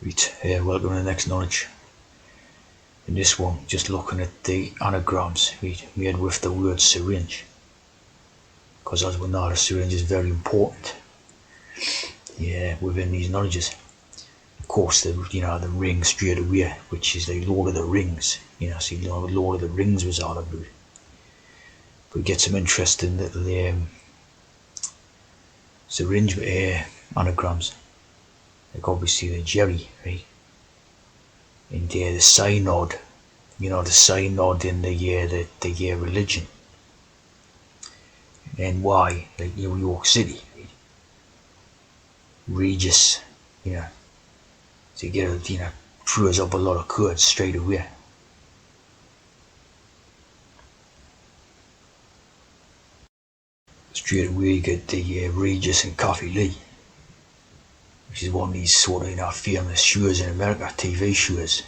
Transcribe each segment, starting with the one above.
Right, welcome to the next knowledge. In this one, just looking at the anagrams made with the word syringe. Because as we know, the syringe is very important within these knowledges. Of course, the ring straight away, which is the Lord of the Rings. So you know what Lord of the Rings was all about. But we get some interesting little syringe anagrams. Like obviously the Jerry, right? And the synod, the synod in the religion. And why, like New York City, right? Regis, you know, to get throws up a lot of codes straight away. Straight away you get the Regis and Coffee Lee, which is one of these sort of famous shows in America, TV shows.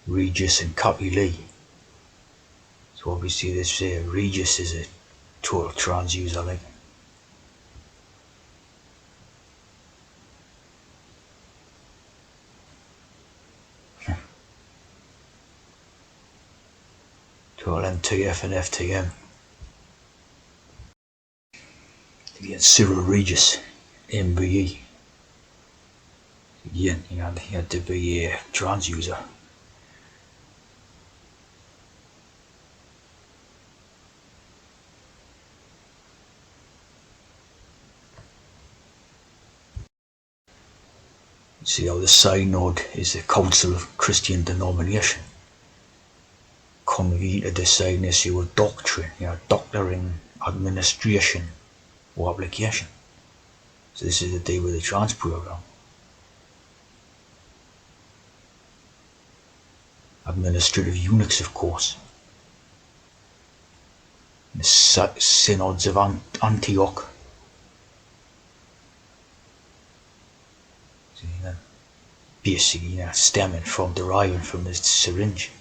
Regis and Coffee Lee. So obviously this Regis is a total trans user, like. Total MTF and FTM. Again, Cyril Regis, MBE. Again, he had to be a trans user. See how the synod is the council of Christian denomination, convene to decide an issue of doctrine, doctoring, administration, or application. So this is the day with the trans program. Administrative eunuchs, of course. The synods of Antioch. So, basically, deriving from this syringe.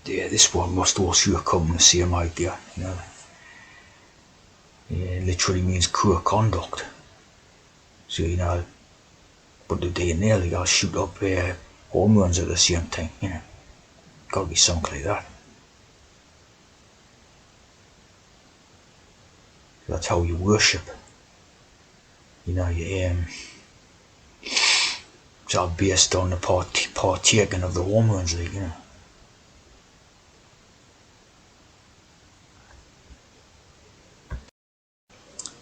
Yeah, this one must also come from the same idea, It literally means poor conduct. So, but the DNA, they gotta shoot up hormones at the same time, Gotta be something like that. That's how you worship. It's all based on the partaking of the hormones,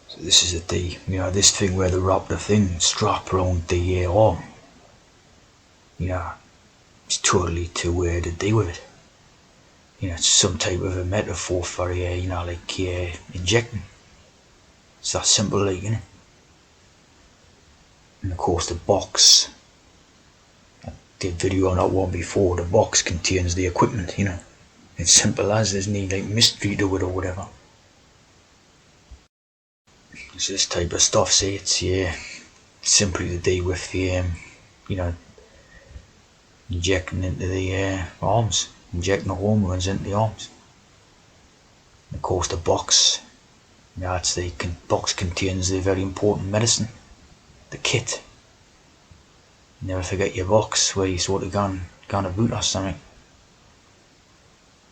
So this is this thing where they wrap the thing strap around the arm. It's totally to deal with it. It's some type of a metaphor for injecting. It's that simple, And of course the box. I did video on that one before. The box contains the equipment. It's simple as there's no mystery to it or whatever. It's this type of stuff. See, it's simply to do with the injecting into the arms, injecting the hormones into the arms. And of course the box. The box contains the very important medicine, the kit. Never forget your box where you sort of gone a boot or something.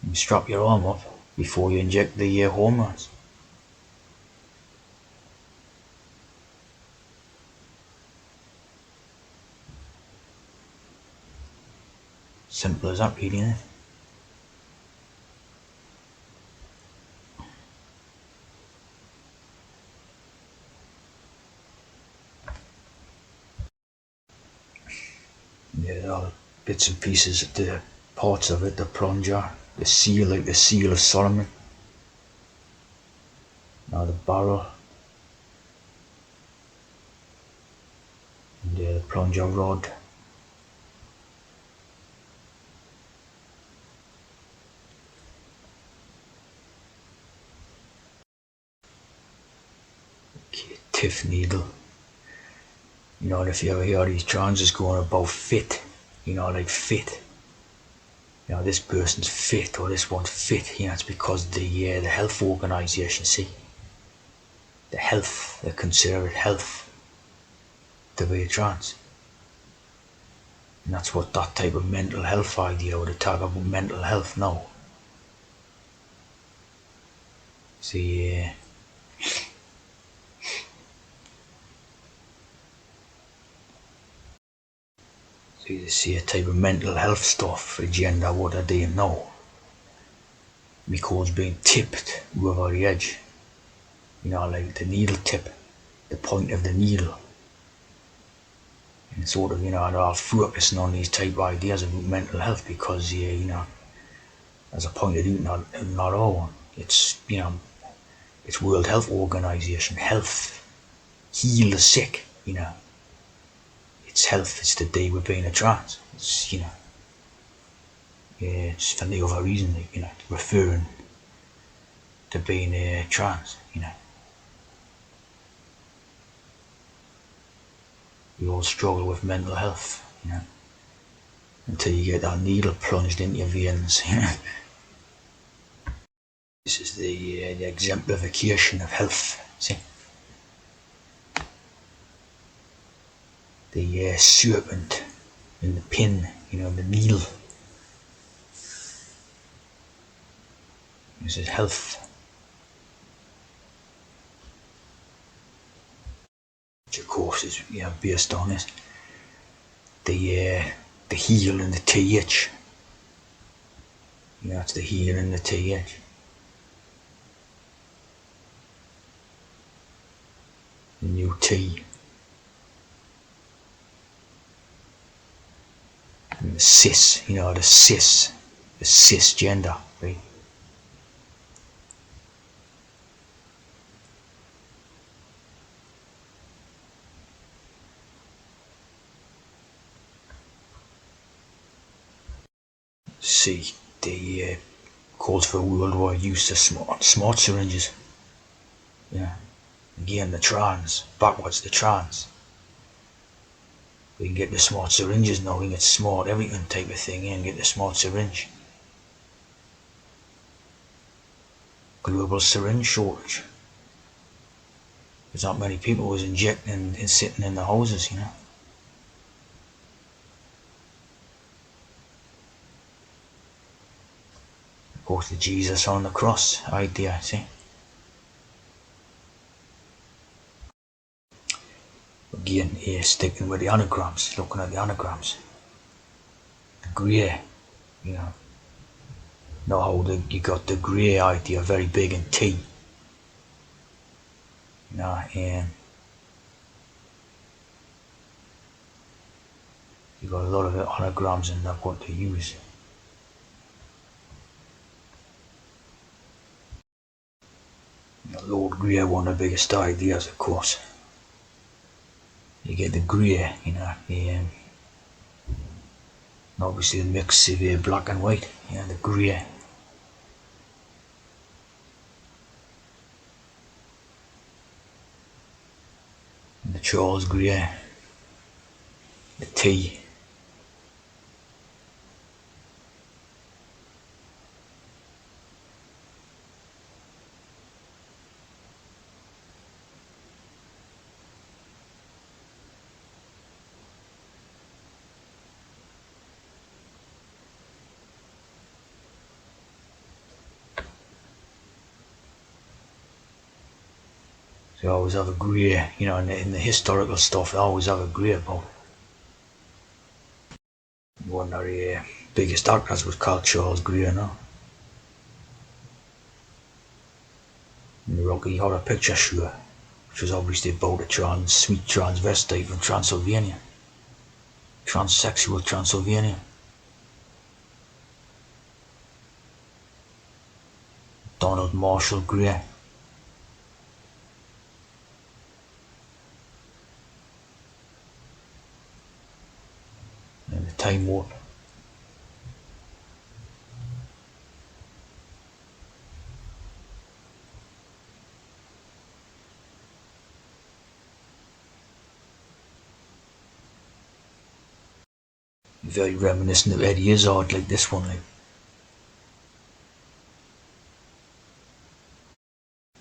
You strap your arm up before you inject the hormones. Simple as that, really, isn't it? Yeah, all the bits and pieces of the parts of it, the plunger, the seal, like the seal of Solomon. Now the barrel. And the plunger rod. Okay, tiff needle. And if you ever hear these trances going about fit, like fit, this person's fit or this one's fit, it's because the health organisation, see, they consider it health to be a trans. And that's what that type of mental health idea, or they talk about mental health now. See, you see a type of mental health stuff agenda, what are they now? Because being tipped over the edge, like the needle tip, the point of the needle. And sort of, they're all focusing on these type of ideas about mental health because, as I pointed out, not all. It's, it's World Health Organization, health, heal the sick, It's health, it's the day we're being a trans. It's, it's for the other reason, referring to being a trans, We all struggle with mental health, until you get that needle plunged into your veins, This is the exemplification of health, see? The serpent in the pin, the needle. This is health. Which of course is based on it. The heel and the TH. It's the heel and the TH. The new T. And the cis, the cisgender, right? See, the calls for worldwide use of smart syringes. Again, the trans, backwards the trans. We can get the smart syringes now, we can get smart everything type of thing and get the smart syringe. Global syringe shortage. There's not many people who's injecting and sitting in the houses, Of course, the Jesus on the cross idea, see? Again, here sticking with the anagrams, looking at the anagrams. The grey, know how you got the grey idea very big in T. And you got a lot of anagrams in that what to use. Lord Grey, one of the biggest ideas, of course. You get the grey, and obviously the mix of black and white, the grey. And the Charles Grey, the T. So I always have a grey, in the historical stuff, I always have a grey about. One of the biggest actors was called Charles Grey, now. In the Rocky Horror Picture Show, which was obviously about a sweet transvestite from Transylvania. Transsexual Transylvania. Donald Marshall Grey. And the Time Warp. Very reminiscent of Eddie Izzard, like this one, like.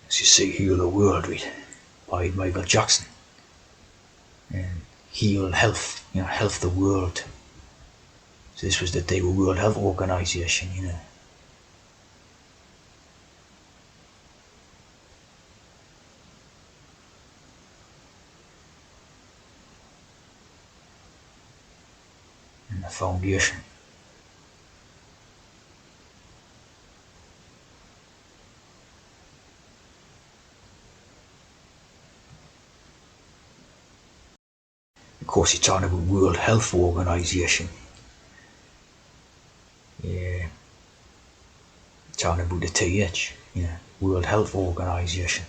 As you see, Heal the World, right, by Michael Jackson. And Heal Health, Health the World. So this was the day with World Health Organization, and the foundation. Of course, you're talking about World Health Organization. Yeah, talking about the TH, World Health Organization.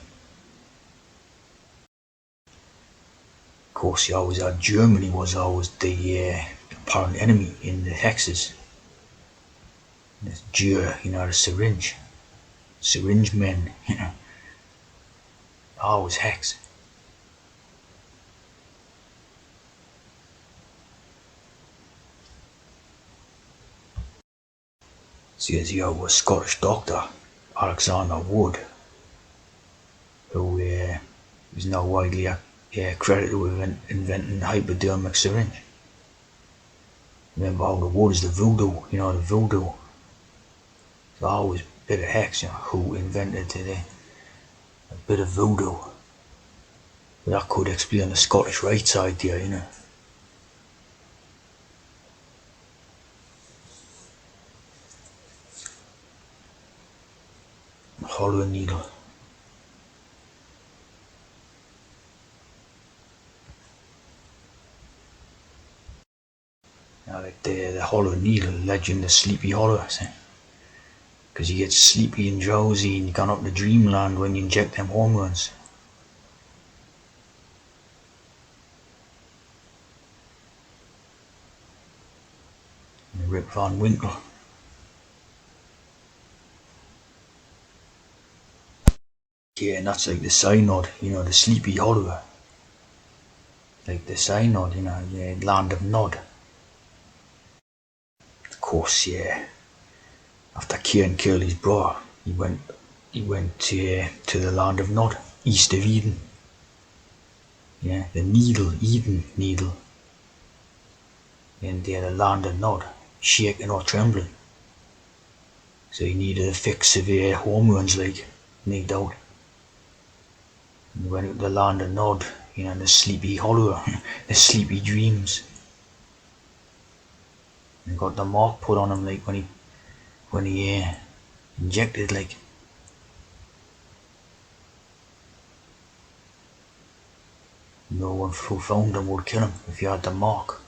Of course, you always had Germany was always the apparent enemy in the hexes. This the syringe men, always hex. See, as you have a Scottish doctor, Alexander Wood, who is now widely credited with inventing the hypodermic syringe. Remember how the wood is the voodoo, the voodoo. It's always a bit of hex, who invented it, a bit of voodoo. But that could explain the Scottish right side there, Hollow needle. Now, like the Hollow Needle legend of Sleepy Hollow, because you get sleepy and drowsy and you gone up to dreamland when you inject them hormones. And Rip Van Winkle. Yeah, and that's like the synod, the Sleepy Hollow. Like the synod, the land of Nod. Of course, yeah. After Kieran killed his brother, he went to the land of Nod, east of Eden. Yeah, the needle, Eden needle. And the land of Nod, shaking or trembling. So he needed a fix of hormones, like, no doubt. And he went to the land of Nod, the Sleepy Hollow, the sleepy dreams. And got the mark put on him, like, when he injected, like. No one who found him would kill him if he had the mark.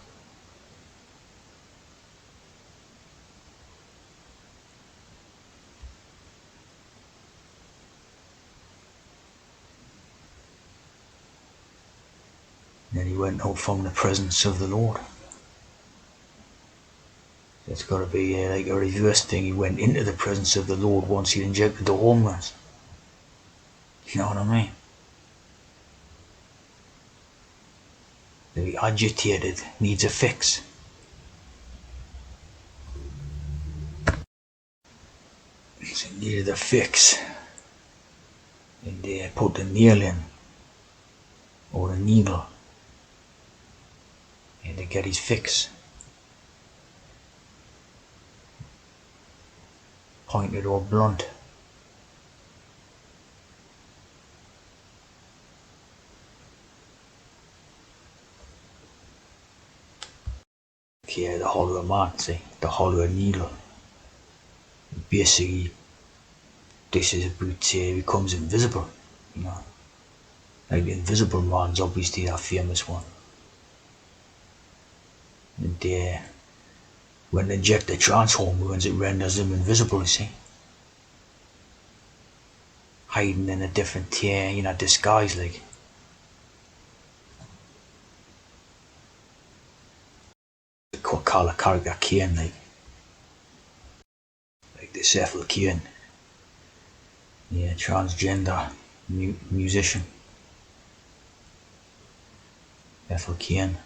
And then he went out from the presence of the Lord. It's got to be like a reverse thing. He went into the presence of the Lord once he injected the hormones. You know what I mean? To be agitated needs a fix. So he needed a fix. And they put the nail in, or the needle, and to get his fix. Pointed or blunt. Okay, the hollow man, see, the hollow needle. Basically, this is about becomes invisible, Like the Invisible Man's obviously that famous one. And when they inject the trans hormones, it renders them invisible, you see. Hiding in a different disguise, like. Call a character Kane, like the Cephal Kane. Yeah, transgender musician. Cephal Kane.